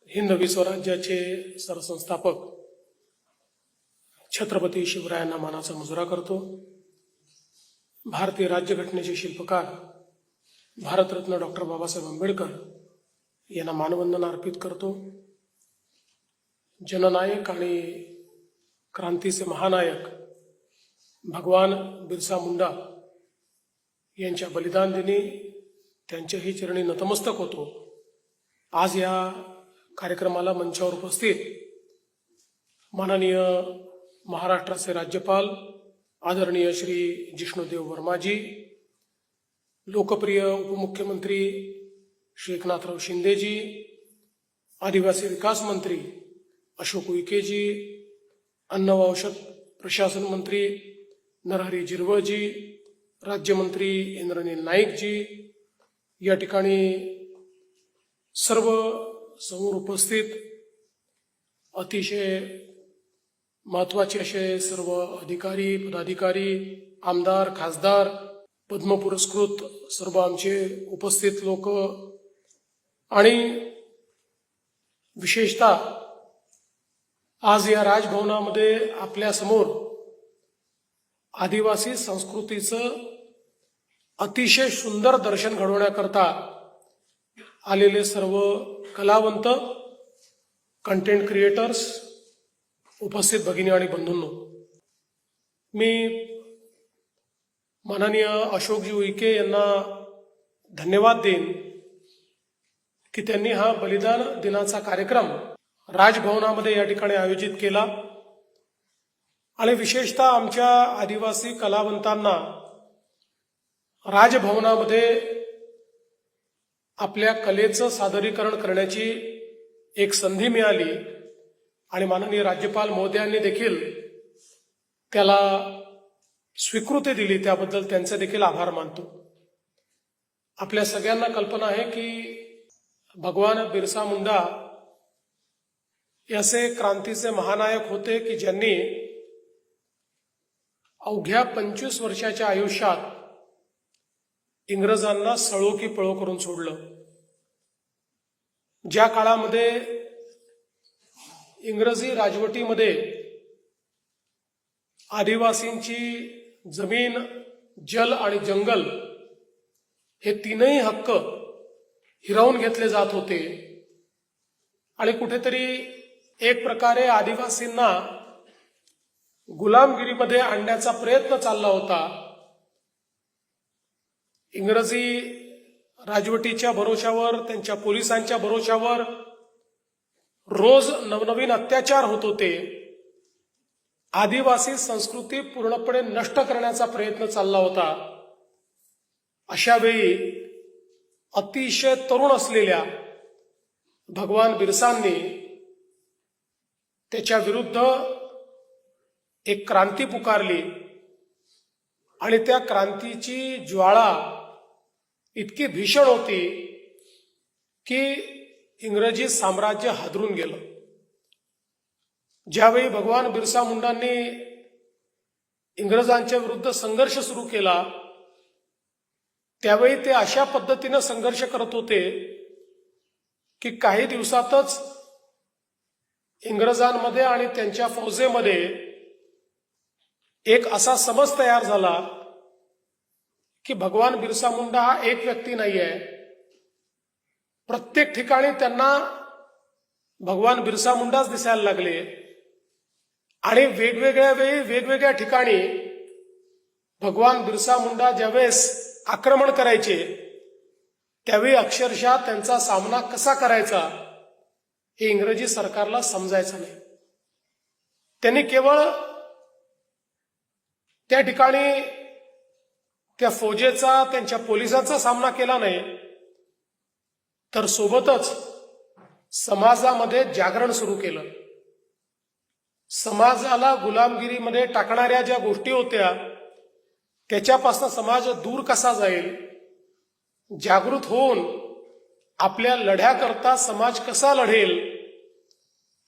हिंदवी स्वराज्याचे सरसंस्थापक छत्रपती शिवरायांना मानाचा मुजरा करतो। भारतीय राज्यघटनेचे शिल्पकार भारतरत्न डॉक्टर बाबासाहेब आंबेडकर यांना मानवंदना अर्पित करतो। जननायक आणि क्रांतीचे महानायक भगवान बिरसा मुंडा यांच्या बलिदान दिनी त्यांच्याही चरणी नतमस्तक होतो। आज या कार्यक्रमाला मंचावर उपस्थित माननीय महाराष्ट्राचे राज्यपाल आदरणीय श्री जिष्णुदेव वर्माजी, लोकप्रिय उपमुख्यमंत्री श्री एकनाथराव शिंदेजी, आदिवासी विकास मंत्री अशोक उईकेजी, अन्न व औषध प्रशासन मंत्री नरहरी झिरवळजी, राज्यमंत्री इंद्रनील नाईकजी, या ठिकाणी सर्व समोर उपस्थित अतिशय महत्वाचे असे सर्व अधिकारी, पदाधिकारी, आमदार, खासदार, पद्म पुरस्कृत सर्व आमचे उपस्थित लोक आणि विशेषतः आज या राजभवनामध्ये आपल्या समोर आदिवासी संस्कृतीचं अतिशय सुंदर दर्शन घडवण्याकरता आलेले सर्व कलावंत, कंटेंट क्रिएटर्स, उपस्थित भगिनी आणि बंधूंनो, मी माननीय अशोकजी उईके यांना धन्यवाद देईन की त्यांनी हा बलिदान दिनाचा कार्यक्रम राजभवनामध्ये या ठिकाणी आयोजित केला आणि विशेषतः आमच्या आदिवासी कलावंतांना राजभवनामध्ये आपल्या कलेचं सादरीकरण करण्याची एक संधी मिळाली आणि माननीय राज्यपाल महोदयांनी देखील त्याला स्वीकृती दिली, त्याबद्दल त्यांचे देखील आभार मानतो। आपल्या सगळ्यांना कल्पना आहे की भगवान बिरसा मुंडा असे क्रांतीचे महानायक होते की ज्यांनी अवघ्या 25 वर्षाच्या आयुष्यात इंग्रजांना सळो की पळो करून सोडलं। ज्या काळामध्ये इंग्रजी राजवटीमध्ये आदिवासींची जमीन, जल आणि जंगल हे तीनही हक्क हिरावून घेतले जात होते आणि कुठेतरी एक प्रकारे आदिवासींना गुलामगिरीमध्ये आणण्याचा प्रयत्न चालला होता। इंग्रजी राजवटीच्या भरोशावर, त्यांच्या पोलिसांच्या भरोशावर रोज नवनवीन अत्याचार होत होते। आदिवासी संस्कृती पूर्णपणे नष्ट करण्याचा प्रयत्न चालला होता। अशा वेळी अतिशय तरुण असलेल्या भगवान बिरसांनी त्याच्या विरुद्ध एक क्रांती पुकारली आणि त्या क्रांतीची ज्वाळा इतकी भीषण होती की इंग्रजी साम्राज्य हादरून गेलं। ज्यावेळी भगवान बिरसा मुंडांनी इंग्रजांच्या विरुद्ध संघर्ष सुरू केला त्यावेळी ते अशा पद्धतीने संघर्ष करत होते की काही दिवसातच इंग्रजांमध्ये आणि त्यांच्या फौजेमध्ये एक असा समज तयार झाला की भगवान बिरसा मुंडा हा एक व्यक्ती नाही आहे। प्रत्येक ठिकाणी त्यांना भगवान बिरसा मुंडाच दिसायला लागले आणि वेगवेगळ्या वेळी वेगवेगळ्या ठिकाणी भगवान बिरसा मुंडा ज्यावेळेस आक्रमण करायचे त्यावेळी अक्षरशः त्यांचा सामना कसा करायचा हे इंग्रजी सरकारला समजायचं नाही। त्यांनी केवळ त्या ठिकाणी त्या फौजेचा, त्यांच्या पोलिसांचा सामना केला नाही तर सोबतच समाजामध्ये जागरण सुरू केलं। समाजाला गुलामगिरीमध्ये टाकणाऱ्या ज्या गोष्टी होत्या त्याच्यापासून समाज दूर कसा जाईल, जागृत होऊन आपल्या लढ्याकरता समाज कसा लढेल,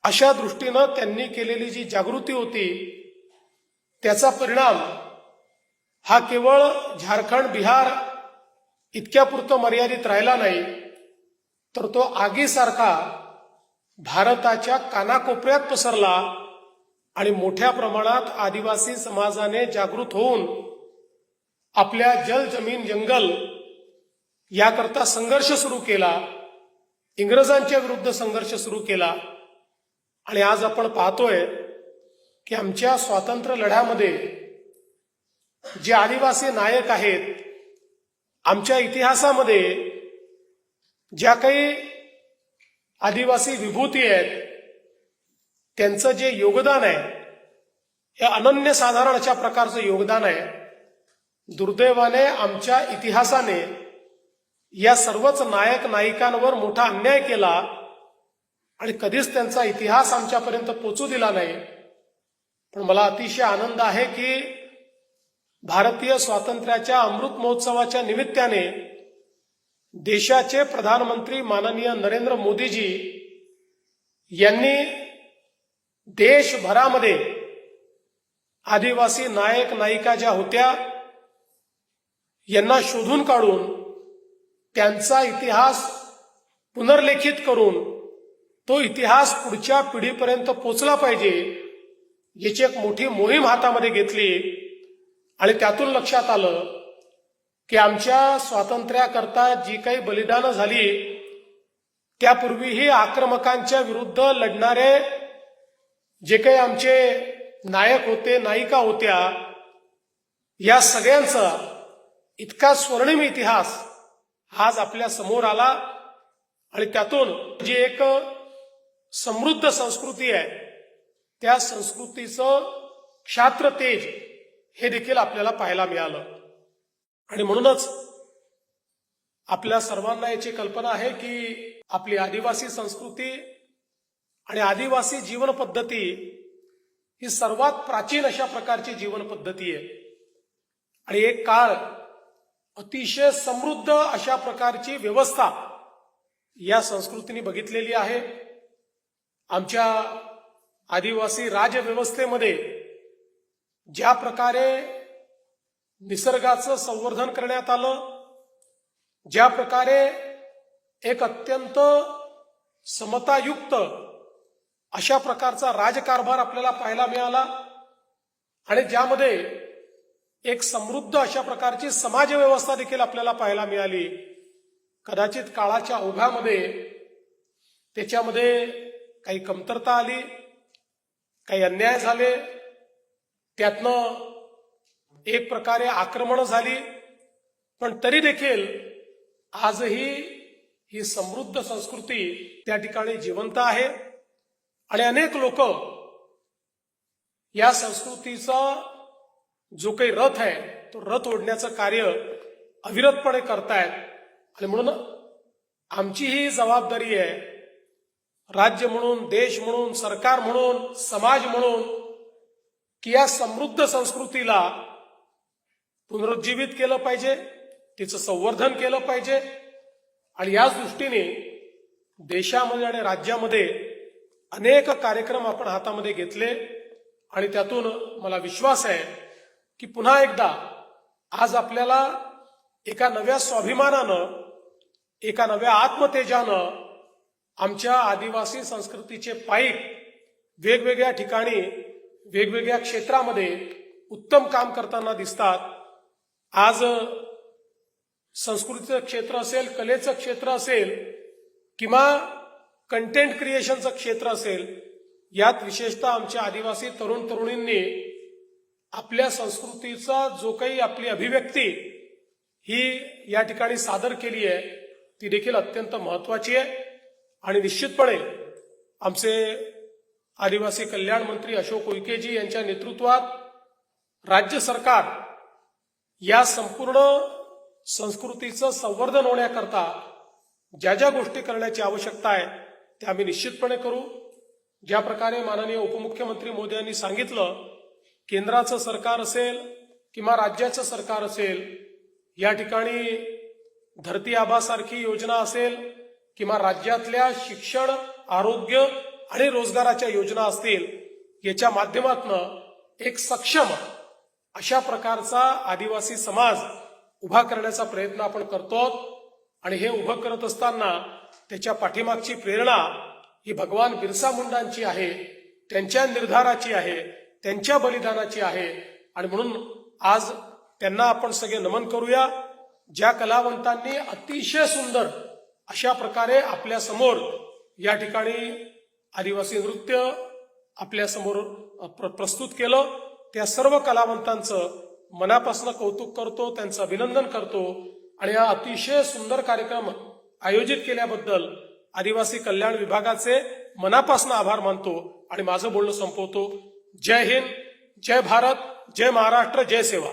अशा दृष्टीनं त्यांनी केलेली जी जागृती होती त्याचा परिणाम हा केवळ झारखंड, बिहार इतक्यापुरतं मर्यादित राहिला नाही तर तो आगीसारखा भारताच्या कानाकोपऱ्यात पसरला आणि मोठ्या प्रमाणात आदिवासी समाजाने जागृत होऊन आपल्या जल जमीन जंगल याकरता संघर्ष सुरू केला, इंग्रजांच्या विरुद्ध संघर्ष सुरू केला. आणि आज आपण पाहतोय की आमच्या स्वातंत्र्य लढ्यामध्ये जे आदिवासी नायक आहेत, आमच्या इतिहासामध्ये ज्या काही आदिवासी विभूती आहेत, त्यांचं जे योगदान आहे हे अनन्यसाधारण अशा प्रकारचं योगदान आहे. दुर्दैवाने आमच्या इतिहासाने या सर्वच नायक नायिकांवर मोठा अन्याय केला आणि कधीच त्यांचा इतिहास आमच्यापर्यंत पोचू दिला नाही. पण मला अतिशय आनंद आहे की भारतीय स्वातंत्र्याच्या अमृत महोत्सवाच्या निमित्ताने देशाचे प्रधानमंत्री माननीय नरेंद्र मोदीजी यांनी देशभरामध्ये आदिवासी नायक नायिका ज्या होत्या यांना शोधून काढून त्यांचा इतिहास पुनर्लेखित करून तो इतिहास पुढच्या पिढीपर्यंत पोचला पाहिजे याची एक मोठी मोहीम हातामध्ये घेतली. आणि त्यातून लक्षात आलं की आमच्या स्वातंत्र्याकरता जी काही बलिदानं झाली त्यापूर्वीही आक्रमकांच्या विरुद्ध लढणारे जे काही आमचे नायक होते, नायिका होत्या, या सगळ्यांचा इतका स्वर्णिम इतिहास आज आपल्या समोर आला. आणि त्यातून जी एक समृद्ध संस्कृती आहे त्या संस्कृतीचं क्षात्र तेज हे देखील आपल्याला पाहायला मिळालं. आणि म्हणूनच आपल्या सर्वांना याची कल्पना आहे की आपली आदिवासी संस्कृती आणि आदिवासी जीवन पद्धती ही सर्वात प्राचीन अशा प्रकारची जीवन पद्धती आहे. आणि एक काळ अतिशय समृद्ध अशा प्रकारची व्यवस्था या संस्कृतीने बघितलेली आहे. आमच्या आदिवासी राजव्यवस्थेमध्ये ज्या प्रकारे निसर्गाचं संवर्धन करण्यात आलं, ज्या प्रकारे एक अत्यंत समतायुक्त अशा प्रकारचा राजकारभार आपल्याला पाहायला मिळाला आणि ज्यामध्ये एक समृद्ध अशा प्रकारची समाजव्यवस्था देखील आपल्याला पाहायला मिळाली. कदाचित काळाच्या ओघामध्ये त्याच्यामध्ये काही कमतरता आली, काही अन्याय झाले, त्यातनं एक प्रकारे आक्रमण झाली, पण तरी देखील आजही ही समृद्ध संस्कृती त्या ठिकाणी जिवंत आहे. आणि अनेक लोक या संस्कृतीचा जो काही रथ आहे तो रथ ओढण्याचं कार्य अविरतपणे करतायत. आणि म्हणून आमची ही जबाबदारी आहे, राज्य म्हणून, देश म्हणून, सरकार म्हणून, समाज म्हणून, की या समृद्ध संस्कृतीला पुनरुज्जीवित केलं पाहिजे, तिचं संवर्धन केलं पाहिजे. आणि याच दृष्टीने देशामध्ये आणि राज्यामध्ये अनेक कार्यक्रम आपण हातामध्ये घेतले आणि त्यातून मला विश्वास आहे की पुन्हा एकदा आज आपल्याला एका नव्या स्वाभिमानानं, एका नव्या आत्मतेजानं आमच्या आदिवासी संस्कृतीचे पाईक वेगवेगळ्या ठिकाणी, वेगवेगळ्या क्षेत्रामध्ये उत्तम काम करताना दिसतात. आज संस्कृतीचं क्षेत्र असेल, कलेचं क्षेत्र असेल किंवा कंटेंट क्रिएशनचं क्षेत्र असेल, यात विशेषतः आमच्या आदिवासी तरुण तरुणींनी आपल्या संस्कृतीचा जो काही आपली अभिव्यक्ती ही या ठिकाणी सादर केली आहे ती देखील अत्यंत महत्वाची आहे. आणि निश्चितपणे आमचे आदिवासी कल्याण मंत्री अशोक उईकेजी यांच्या नेतृत्वात राज्य सरकार या संपूर्ण संस्कृतीचं संवर्धन होण्याकरता ज्या ज्या गोष्टी करण्याची आवश्यकता आहे त्या आम्ही निश्चितपणे करू. ज्या प्रकारे माननीय उपमुख्यमंत्री मोदी यांनी सांगितलं, केंद्राचं सरकार असेल किंवा राज्याचं सरकार असेल, या ठिकाणी धरती आबासारखी योजना असेल किंवा राज्यातल्या शिक्षण, आरोग्य आणि रोजगाराच्या योजना असतील, याच्या माध्यमातून एक सक्षम अशा प्रकारचा आदिवासी समाज उभा करण्याचा प्रयत्न आपण करतो. आणि हे उभं करत असताना त्याच्या पाठीमागची प्रेरणा ही भगवान बिरसा मुंडांची आहे, त्यांच्या निर्धाराची आहे, त्यांच्या बलिदानाची आहे. आणि म्हणून आज त्यांना आपण सगळे नमन करूया. ज्या कलावंतांनी अतिशय सुंदर अशा प्रकारे आपल्या समोर या ठिकाणी आदिवासी नृत्य आपल्या समोर प्रस्तुत केलं, त्या सर्व कलावंतांचं मनापासून कौतुक करतो, त्यांचं अभिनंदन करतो. आणि हा अतिशय सुंदर कार्यक्रम आयोजित केल्याबद्दल आदिवासी कल्याण विभागाचे मनापासून आभार मानतो आणि माझं बोलणं संपवतो. जय हिंद, जय भारत, जय महाराष्ट्र, जय सेवा.